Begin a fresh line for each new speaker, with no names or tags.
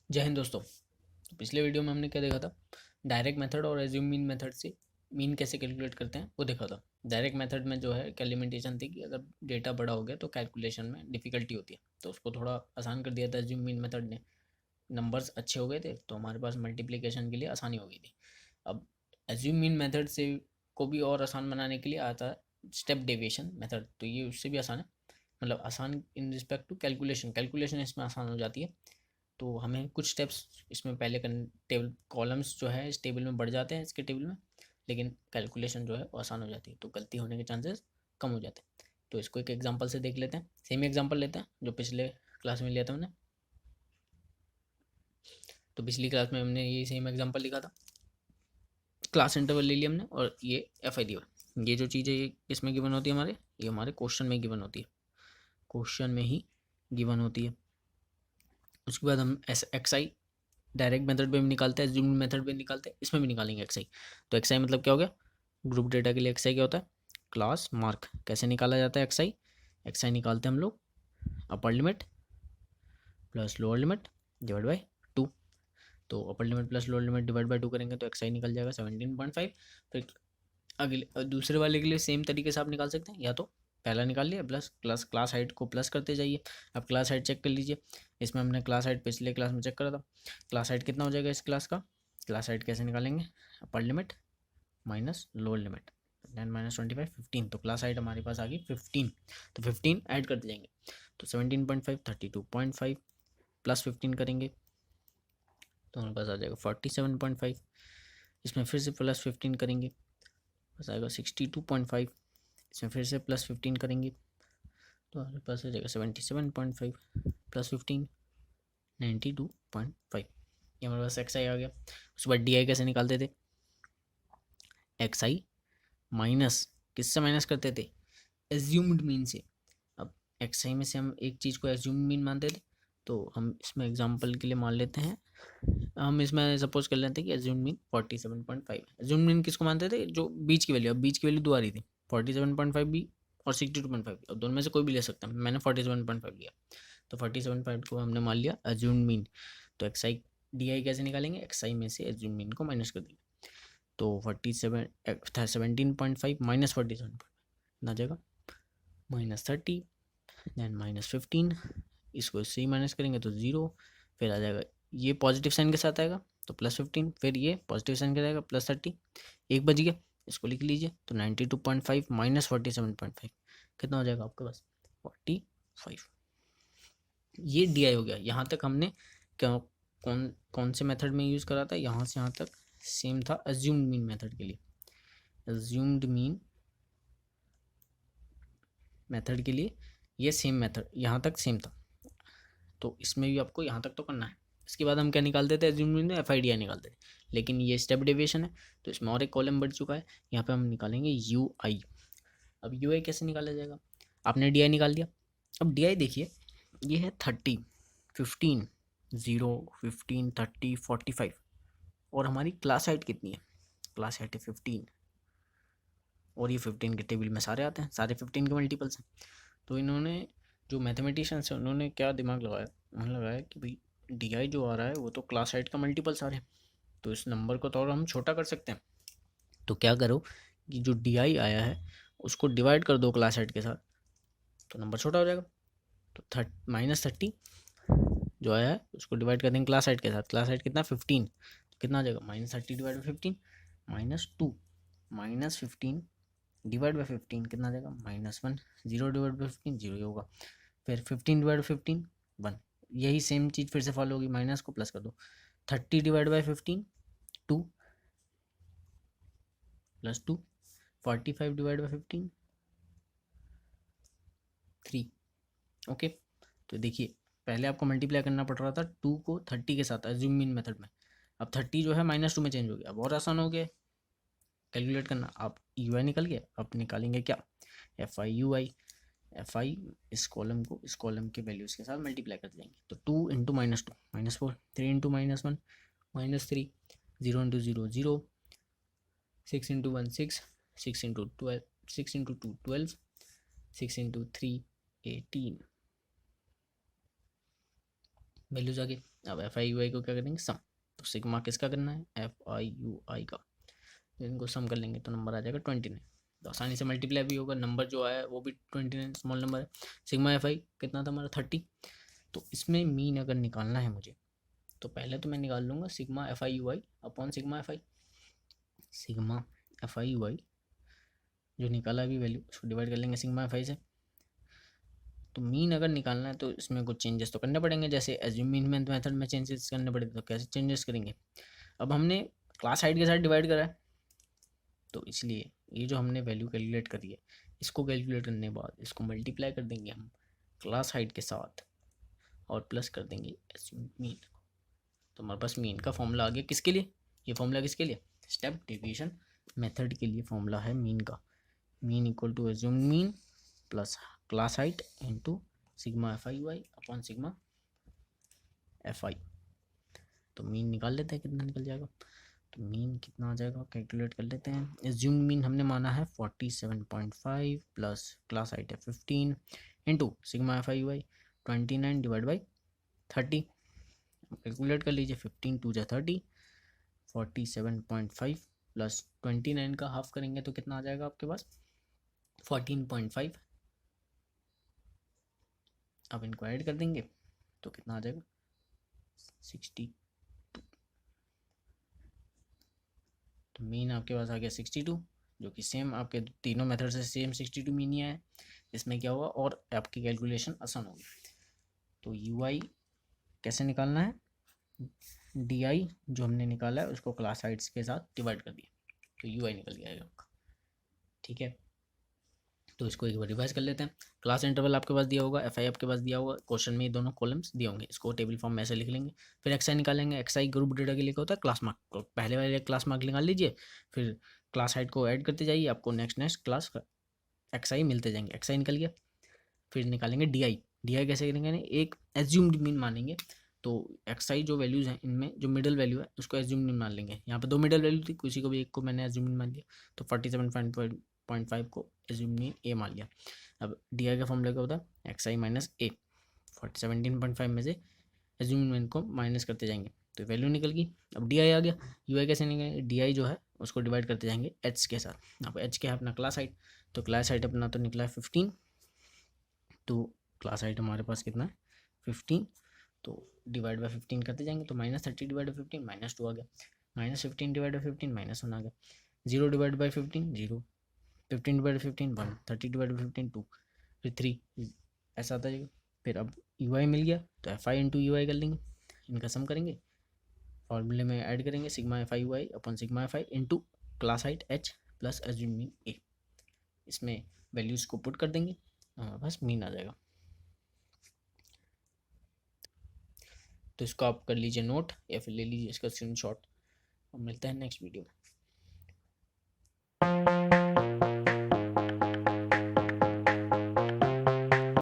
जय हिंद दोस्तों। तो पिछले वीडियो में हमने क्या देखा था, डायरेक्ट मेथड और एज्यूम मीन मेथड से मीन कैसे कैलकुलेट करते हैं वो देखा था। डायरेक्ट मेथड में जो है क्या लिमिटेशन थी कि अगर डेटा बड़ा हो गया तो कैलकुलेशन में डिफिकल्टी होती है, तो उसको थोड़ा आसान कर दिया था एज्यूम मीन मेथड ने। नंबर्स अच्छे हो गए थे तो हमारे पास मल्टीप्लिकेशन के लिए आसानी हो गई थी। अब एज्यूम मीन मेथड से को भी और आसान बनाने के लिए आता है स्टेप डेविएशन मेथड, तो ये उससे भी आसान है। मतलब आसान in respect to calculation, calculation इसमें आसान हो जाती है। तो हमें कुछ स्टेप्स इसमें पहले टेबल कॉलम्स जो है इस टेबल में बढ़ जाते हैं इसके टेबल में, लेकिन कैलकुलेशन जो है वो आसान हो जाती है, तो गलती होने के चांसेस कम हो जाते हैं। तो इसको एक एग्जांपल से देख लेते हैं, सेम एग्जांपल लेते हैं जो पिछले क्लास में लिया था हमने। तो पिछली क्लास में हमने ये सेम एग्जांपल लिखा था, क्लास इंटरवल ले लिया हमने और ये एफ आई दिया। ये जो चीज़ें ये इसमें गिवन होती है हमारे, ये हमारे क्वेश्चन में गिवन होती है, क्वेश्चन में ही गिवन होती है। उसके बाद हम एस एक्स आई डायरेक्ट मेथड पे भी निकालते हैं, जूम मेथड पे निकालते हैं, इसमें भी निकालेंगे एक्सआई। तो एक्सआई मतलब क्या हो गया, ग्रुप डेटा के लिए एक्सआई क्या होता है, क्लास मार्क। कैसे निकाला जाता है एक्सआई, एक्सआई निकालते हैं हम लोग upper limit plus lower limit divide by 2। तो upper limit plus lower limit divide by 2 करेंगे तो एक्सआई निकल जाएगा 17.5। फिर अगले दूसरे वाले के लिए सेम तरीके से आप निकाल सकते हैं, या तो पहला निकाल लिया प्लस प्लस क्लास हाइट को प्लस करते जाइए। अब क्लास हाइट चेक कर लीजिए, इसमें हमने क्लास हाइट पिछले क्लास में चेक करा था। क्लास हाइट कितना हो जाएगा इस क्लास का, क्लास हाइट कैसे निकालेंगे, upper limit minus lower limit 10 - 25 15। तो क्लास हाइट हमारे पास आ गई 15, तो 15 ऐड करते जाएंगे। तो 17.5 32.5 प्लस 15 करेंगे तो हमारे पास आ जाएगा 47.5। इसमें फिर से प्लस 15 करेंगे, बस आएगा 62.5। इसमें फिर से प्लस 15 करेंगे तो हमारे पास आ जाएगा 77.5 प्लस 15 92.5। ये हमारे पास एक्स आई आ गया। उसके बाद डी आई कैसे निकालते थे, एक्स आई माइनस किससे माइनस करते थे, एज्यूम्ड मीन से। अब एक्स आई में से हम एक चीज़ को एज्यूम्ड मीन मानते थे, तो हम इसमें एग्जांपल के लिए मान लेते हैं, हम इसमें सपोज कर लेते हैं कि एज्यूम्ड मीन 47.5। एज्यूम्ड मीन किसको मानते थे, जो बीच की वैल्यू, अब बीच की वैल्यू दो आ रही थी, 47.5 भी और 62.5। अब दोनों में से कोई भी ले सकता है, मैंने 47.5 लिया तो 47.5 को हमने मान लिया एज्यूम्ड मीन। तो एक्स आई डी आई कैसे निकालेंगे, एक्स आई में से एज्यूम्ड मीन को माइनस कर देंगे। तो 17.5 माइनस 47 कितना जाएगा, -30, देन -15। इसको इससे ही माइनस करेंगे तो 0। फिर आ जाएगा ये पॉजिटिव साइन के साथ आएगा तो +15, फिर ये पॉजिटिव साइन के जाएगा +30। एक बच गया, इसको लिख लीजिए। तो 92.5 माइनस 47.5 कितना हो जाएगा आपके पास, 45। ये डी आई हो गया। यहाँ तक हमने क्या कौन कौन से मेथड में यूज़ करा था, यहाँ से यहाँ तक सेम था एज्यूम्ड मीन मेथड के लिए। एज्यूम्ड मीन मेथड के लिए ये सेम मेथड यहाँ तक सेम था, तो इसमें भी आपको यहाँ तक तो करना है। इसके बाद हम क्या निकालते थे, एज्यूम्ड मीन में एफ आई डी आई निकालते थे, लेकिन ये स्टेप डेविएशन है तो इसमें और एक कॉलम बढ़ चुका है। यहाँ पे हम निकालेंगे यू आई। अब यू आई कैसे निकाला जाएगा, आपने डी आई निकाल दिया। अब डी आई देखिए, ये है 30 15 0 15 30 45, और हमारी क्लास हाइट कितनी है, क्लास हाइट है 15, और ये 15 के टेबल में सारे आते हैं, सारे 15 के मल्टीपल्स हैं। तो इन्होंने जो मैथमेटिशियंस हैं उन्होंने क्या दिमाग लगाया, उन्होंने लगाया कि भाई डी आई जो आ रहा है वो तो क्लास हाइट का मल्टीपल सारे हैं, तो इस नंबर को थोड़ा हम छोटा कर सकते हैं। तो क्या करो कि जो डी आई आया है उसको डिवाइड कर दो क्लास हाइट के साथ, तो नंबर छोटा हो जाएगा। तो -30 जो आया है उसको डिवाइड कर देंगे क्लास हाइट के साथ, क्लास हाइट कितना 15, तो कितना आ जाएगा -30 डिवाइड बाई 15 -2, -15 डिवाइड बाई 15 कितना आ जाएगा -1, 0 डिवाइड बाई 15 0 ही होगा। फिर 15 डिवाइड बाई 15 1, यही सेम चीज़ फिर से फॉलो होगी, माइनस को प्लस कर दो। 30 divide by 15 2 +2, 45 divide by 15 3। Okay, तो देखिए पहले आपको मल्टीप्लाई करना पड़ रहा था 2 को 30 के साथ एज्यूम मीन मेथड में, अब 30 जो है -2 में चेंज हो गया, अब और आसान हो गया कैलकुलेट करना। आप यू आई निकल गया, अब निकालेंगे क्या, F I U I. F I इस कॉलम को इस कॉलम के वैल्यूज़ के साथ मल्टीप्लाई कर देंगे, तो 2 into -2 -4, 3 into -1 -3, 0 into 0 0, 6 into 1 6, 6 into 12 6 into 2 12, 6 into 3 18, values आ गई। अब एफ आई यू आई को क्या करेंगे, सम। तो सिग्मा किसका करना है, एफ आई यू आई का। इनको सम कर लेंगे तो नंबर आ जाएगा 29। तो आसानी से मल्टीप्लाई भी होगा, नंबर जो आया वो भी 29 स्मॉल नंबर है। सिग्मा एफ आई कितना था हमारा 30। तो इसमें मीन अगर निकालना है मुझे, तो पहले तो मैं निकाल लूँगा sigma F I U I upon sigma F I. Sigma F I U I जो निकाला अभी वैल्यू, उसको डिवाइड कर लेंगे सिग्मा एफ आई से। तो मीन अगर निकालना है तो इसमें कुछ चेंजेस तो करने पड़ेंगे, जैसे एज्यूम मीन मेथड में चेंजेस करने पड़ेंगे। तो कैसे चेंजेस करेंगे, अब हमने क्लास हाइट के साथ डिवाइड करा है, तो इसलिए ये जो हमने वैल्यू कैलकुलेट करी है, इसको कैलकुलेट करने के बाद इसको मल्टीप्लाई कर देंगे हम क्लास हाइट के साथ और प्लस कर देंगे एज्यूम मीन। तो हमारे पास मीन का फॉर्मूला आ गया किसके लिए, ये फॉर्मूला किसके लिए, स्टेप डेविएशन मेथड के लिए फॉर्मूला है मीन का। Mean equal to assume mean plus class height into sigma F I U I upon sigma F I. तो मीन निकाल लेते हैं कितना निकल जाएगा। तो मीन कितना आ जाएगा कैलकुलेट कर लेते हैं। एज्यूम मीन हमने माना है 47.5 प्लस क्लास हाइट है 15 into sigma F I U I 29 divide by 30। Calculate कर लीजिए, 15 टू जा 30, 47.5 प्लस 29 का हाफ करेंगे तो कितना आ जाएगा आपके पास 14.5। अब इनको ऐड कर देंगे तो कितना आ जाएगा 62। तो मीन आपके पास आ गया 62, जो कि सेम आपके तीनों मेथड से सेम 62 मीन ही आया। इसमें क्या हुआ और आपकी कैलकुलेशन आसान होगी। तो यू आई कैसे निकालना है, डी आई जो हमने निकाला है उसको क्लास हाइट्स के साथ डिवाइड कर दिया, तो यू आई निकल गया आपका। ठीक है, तो इसको एक बार रिवाइज कर लेते हैं। क्लास इंटरवल आपके पास दिया होगा, एफ आई आपके पास दिया होगा, क्वेश्चन में ये दोनों कॉलम्स दिए होंगे, इसको टेबल फॉर्म में ऐसे लिख लेंगे। फिर एक्स आई निकालेंगे, एक्स आई ग्रुप डेटा के लिए होता है क्लास मार्क, तो पहले वाले क्लास मार्क निकाल लीजिए, फिर क्लास हाइट को ऐड करते जाइए, आपको नेक्स्ट क्लास एक्स आई मिलते जाएंगे। एक्स आई निकल गया, फिर निकालेंगे डी आई। डी आई कैसे करेंगे, एक एज्यूम्ड मीन मानेंगे। तो एक्स आई जो वैल्यूज़ हैं इनमें जो मिडल वैल्यू है उसको एज्यूम मीन मान लेंगे। यहाँ पे दो मिडल वैल्यू थी, किसी को भी एक को मैंने एज्यूम मीन मान लिया, तो 47.5 को एज्यूम मीन ए मान लिया। अब डी आई का फॉर्मूला क्या होता है, एक्स आई माइनस ए। 17.5 में से एज्यूम मीन को माइनस करते जाएंगे तो वैल्यू निकल गई। अब डी आई आ गया, यू आई कैसे निकलेगा, डी आई जो है उसको डिवाइड करते जाएंगे एच के साथ। अब एच क्या है अपना क्लास हाइट, तो क्लास हाइट अपना तो निकला है 15, तो क्लास हाइट हमारे पास कितना है 15, तो डिवाइड बाई 15 करते जाएंगे तो -30 डिवाइड बाई 15 -2 आ गया, -15 डिवाइड बाई 15 -1 आ गया, 0 divide by 15 0, 15 divide by 15 1, 30 divide by 15 2, फिर 3, ऐसा आता जाएगा। फिर अब यू आई मिल गया तो F I into U I कर लेंगे, इनका सम करेंगे, फॉर्मूले में ऐड करेंगे sigma F I U I upon sigma F I into class height H plus assume mean A. इसमें वैल्यूज़ को पुट कर देंगे, बस मीन आ जाएगा। तो इसको आप कर लीजिए नोट या फिर ले लीजिए इसका स्क्रीनशॉट। और मिलते हैं नेक्स्ट वीडियो में।